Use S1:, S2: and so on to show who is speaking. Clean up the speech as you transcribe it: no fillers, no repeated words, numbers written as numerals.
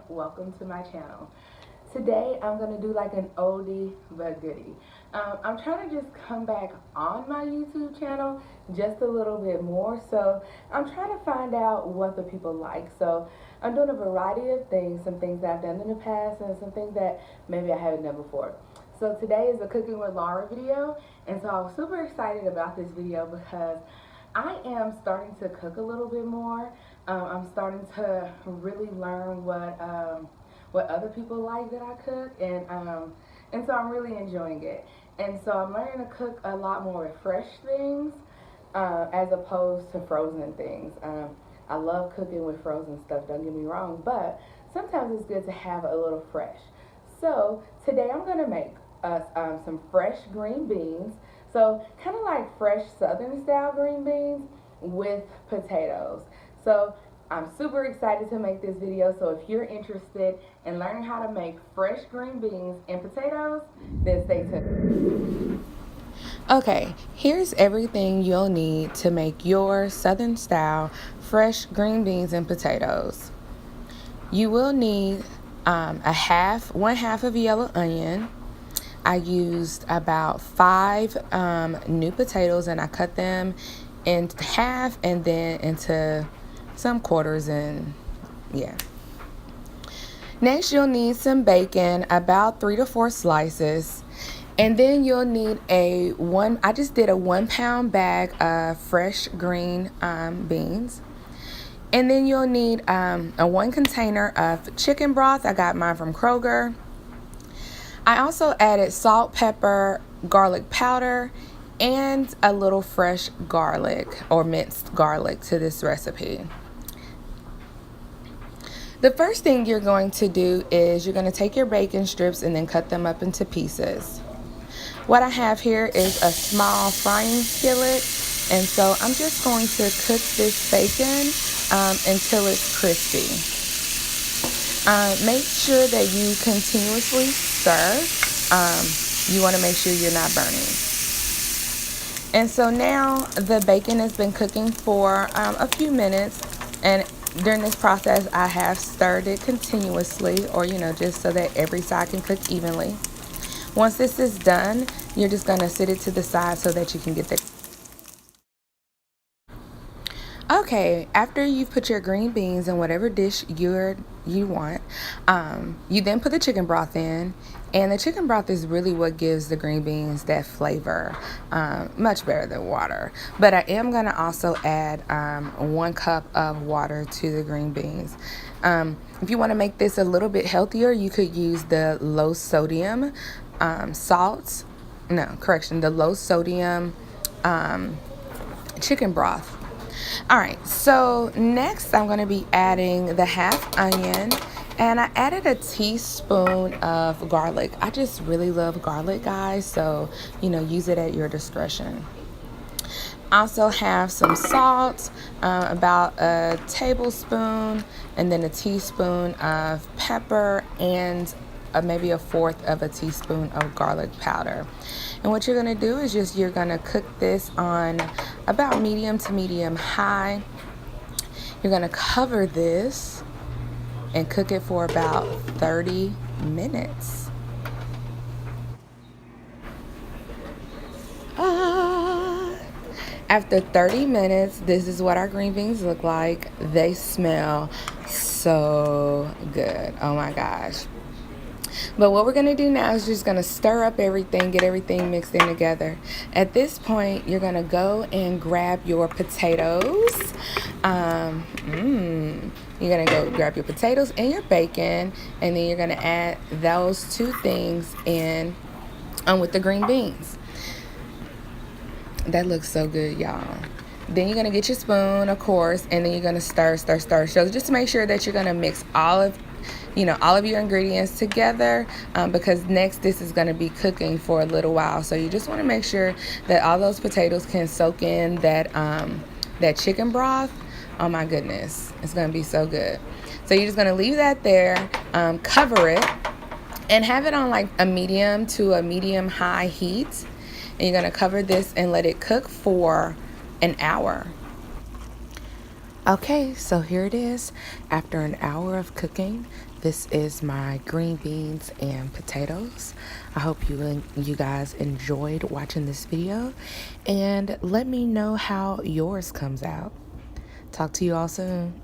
S1: welcome to my channel. Today I'm going to do like an oldie but goodie. I'm trying to just come back on my YouTube channel just a little bit more, so I'm trying to find out what the people like. So I'm doing a variety of things, some things that I've done in the past and some things that maybe I haven't done before. So today is a cooking with Laura video, and so I was super excited about this video because I am starting to cook a little bit more. I'm starting to really learn what other people like that I cook, and so I'm really enjoying it. And so I'm learning to cook a lot more with fresh things as opposed to frozen things. I love cooking with frozen stuff, don't get me wrong, but sometimes it's good to have a little fresh. So today I'm gonna make us some fresh green beans. So kind of like fresh southern style green beans with potatoes. So I'm super excited to make this video. So if you're interested in learning how to make fresh green beans and potatoes, then stay tuned. Okay, here's everything you'll need to make your southern style fresh green beans and potatoes. You will need one half of a yellow onion. I used about 5 new potatoes, and I cut them in half and then into some quarters, and yeah. Next, you'll need some bacon, about 3 to 4 slices. And then you'll need I just did a 1 pound bag of fresh green beans. And then you'll need a 1 container of chicken broth. I got mine from Kroger. I also added salt, pepper, garlic powder, and a little fresh garlic or minced garlic to this recipe. The first thing you're going to do is you're going to take your bacon strips and then cut them up into pieces. What I have here is a small frying skillet, and so I'm just going to cook this bacon until it's crispy. Make sure that you continuously stir. You want to make sure you're not burning. And so now the bacon has been cooking for a few minutes, and during this process I have stirred it continuously, or just so that every side can cook evenly. Once this is done, you're just going to sit it to the side so that you can get the Okay, after you've put your green beans in whatever dish you want, you then put the chicken broth in, and the chicken broth is really what gives the green beans that flavor, much better than water. But I am going to also add 1 cup of water to the green beans. If you want to make this a little bit healthier, you could use the low sodium the low sodium chicken broth. Alright, so next I'm going to be adding the half onion, and I added a teaspoon of garlic. I just really love garlic, guys, so use it at your discretion. Also have some salt, about a tablespoon, and then a teaspoon of pepper, and maybe 1/4 of a teaspoon of garlic powder. And what you're going to do is you're going to cook this on about medium to medium high. You're going to cover this and cook it for about 30 minutes. After 30 minutes, this is what our green beans look like. They smell so good. Oh my gosh. But what we're going to do now is just going to stir up everything, get everything mixed in together. At this point, you're going to go and grab your potatoes. You're going to go grab your potatoes and your bacon, and then you're going to add those 2 things in with the green beans. That looks so good, y'all. Then you're going to get your spoon, of course, and then you're going to stir. So just to make sure that you're going to mix all of your ingredients together, because next this is going to be cooking for a little while. So you just want to make sure that all those potatoes can soak in that chicken broth. Oh my goodness, it's going to be so good. So you're just going to leave that there, cover it, and have it on like a medium to a medium high heat. And you're going to cover this and let it cook for an hour. Okay, so here it is. After an hour of cooking, This is my green beans and potatoes. I hope you guys enjoyed watching this video, and let me know how yours comes out. Talk to you all soon.